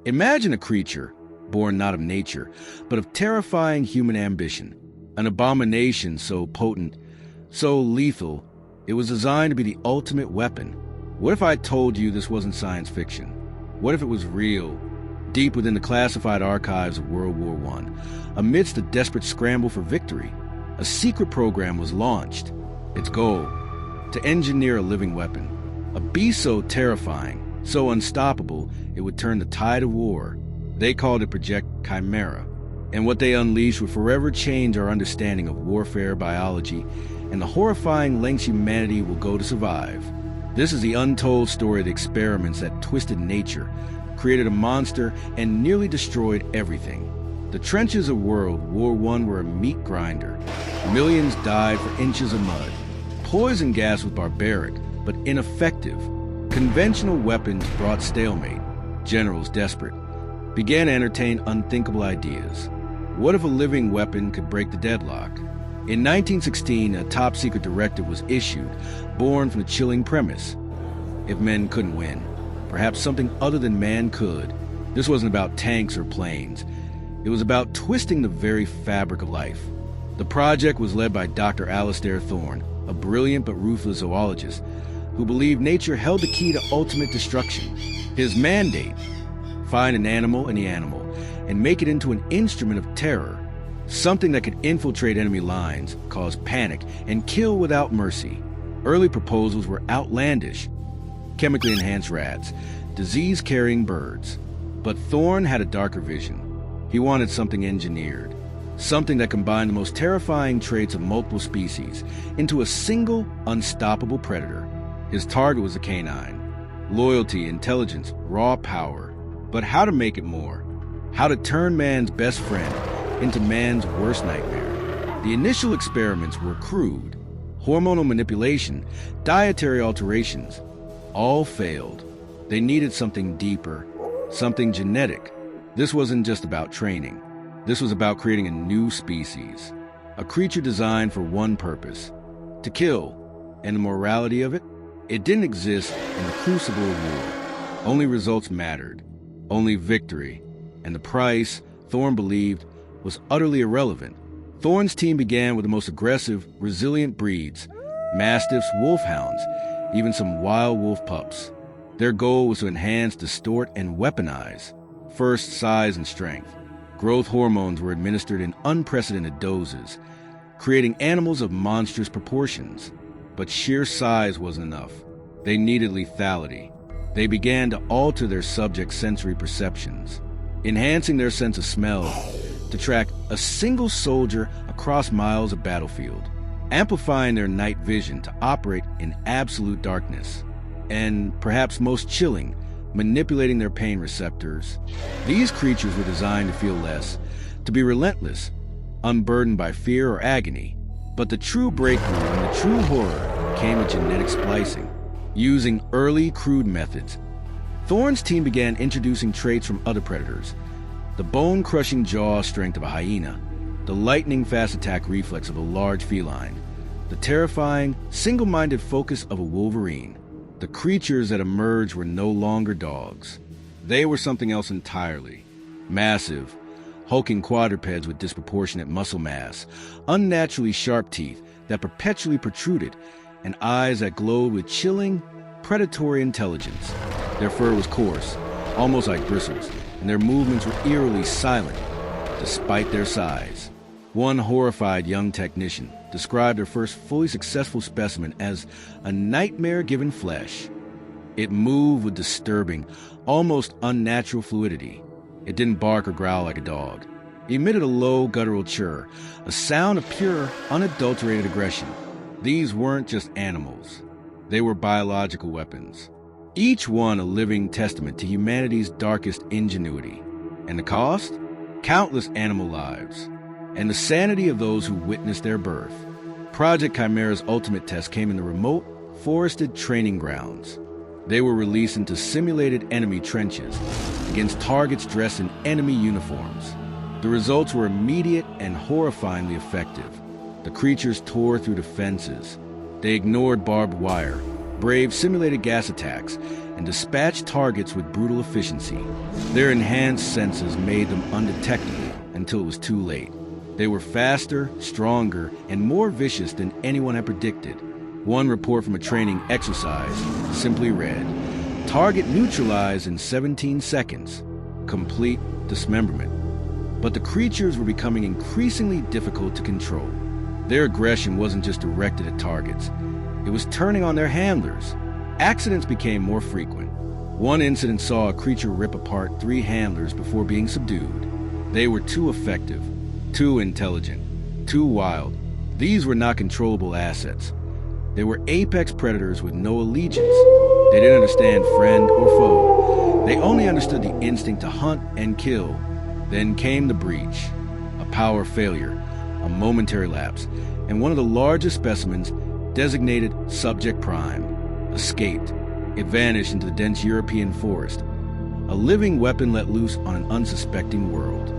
Imagine a creature, born not of nature, but of terrifying human ambition, an abomination so potent, so lethal, it was designed to be the ultimate weapon. What if I told you this wasn't science fiction? What if it was real, deep within the classified archives of World War I? Amidst a desperate scramble for victory, a secret program was launched. Its goal, to engineer a living weapon, a beast so terrifying, so unstoppable, it would turn the tide of war. They called it Project Chimera, and what they unleashed would forever change our understanding of warfare biology and the horrifying lengths humanity will go to survive. This is the untold story of the experiments that twisted nature, created a monster, and nearly destroyed everything. The trenches of World War I were a meat grinder. Millions died for inches of mud. Poison gas was barbaric, but ineffective. Conventional weapons brought stalemate. Generals, desperate, began to entertain unthinkable ideas. What if a living weapon could break the deadlock? In 1916, a top-secret directive was issued, born from the chilling premise. If men couldn't win, perhaps something other than man could. This wasn't about tanks or planes. It was about twisting the very fabric of life. The project was led by Dr. Alistair Thorne, a brilliant but ruthless zoologist who believed nature held the key to ultimate destruction. His mandate: find an animal in the animal and make it into an instrument of terror, something that could infiltrate enemy lines, cause panic, and kill without mercy. Early proposals were outlandish: chemically enhanced rats, disease-carrying birds. But Thorne had a darker vision. He wanted something engineered, something that combined the most terrifying traits of multiple species into a single, unstoppable predator. His target was a canine. Loyalty, intelligence, raw power. But how to make it more? How to turn man's best friend into man's worst nightmare? The initial experiments were crude. Hormonal manipulation, dietary alterations, all failed. They needed something deeper, something genetic. This wasn't just about training. This was about creating a new species, a creature designed for one purpose: to kill. And the morality of it? It didn't exist in the crucible of war. Only results mattered, only victory. And the price, Thorne believed, was utterly irrelevant. Thorne's team began with the most aggressive, resilient breeds: mastiffs, wolfhounds, even some wild wolf pups. Their goal was to enhance, distort, and weaponize. First, size and strength. Growth hormones were administered in unprecedented doses, creating animals of monstrous proportions. But sheer size wasn't enough. They needed lethality. They began to alter their subjects' sensory perceptions, enhancing their sense of smell to track a single soldier across miles of battlefield, amplifying their night vision to operate in absolute darkness, and, perhaps most chilling, manipulating their pain receptors. These creatures were designed to feel less, to be relentless, unburdened by fear or agony. But the true breakthrough and the true horror came in genetic splicing. Using early, crude methods, Thorne's team began introducing traits from other predators: the bone-crushing jaw strength of a hyena, the lightning-fast attack reflex of a large feline, the terrifying, single-minded focus of a wolverine. The creatures that emerged were no longer dogs. They were something else entirely. Massive, hulking quadrupeds with disproportionate muscle mass, unnaturally sharp teeth that perpetually protruded, and eyes that glowed with chilling, predatory intelligence. Their fur was coarse, almost like bristles, and their movements were eerily silent, despite their size. One horrified young technician described their first fully successful specimen as a nightmare given flesh. It moved with disturbing, almost unnatural fluidity. It didn't bark or growl like a dog. It emitted a low guttural chirr, a sound of pure, unadulterated aggression. These weren't just animals. They were biological weapons, each one a living testament to humanity's darkest ingenuity. And the cost? Countless animal lives, and the sanity of those who witnessed their birth. Project Chimera's ultimate test came in the remote, forested training grounds. They were released into simulated enemy trenches against targets dressed in enemy uniforms. The results were immediate and horrifyingly effective. The creatures tore through the fences. They ignored barbed wire, braved simulated gas attacks, and dispatched targets with brutal efficiency. Their enhanced senses made them undetectable until it was too late. They were faster, stronger, and more vicious than anyone had predicted. One report from a training exercise simply read, "Target neutralized in 17 seconds. Complete dismemberment." But the creatures were becoming increasingly difficult to control. Their aggression wasn't just directed at targets. It was turning on their handlers. Accidents became more frequent. One incident saw a creature rip apart 3 handlers before being subdued. They were too effective, too intelligent, too wild. These were not controllable assets. They were apex predators with no allegiance. They didn't understand friend or foe. They only understood the instinct to hunt and kill. Then came the breach. A power failure, a momentary lapse, and one of the largest specimens, designated Subject Prime, escaped. It vanished into the dense European forest, a living weapon let loose on an unsuspecting world.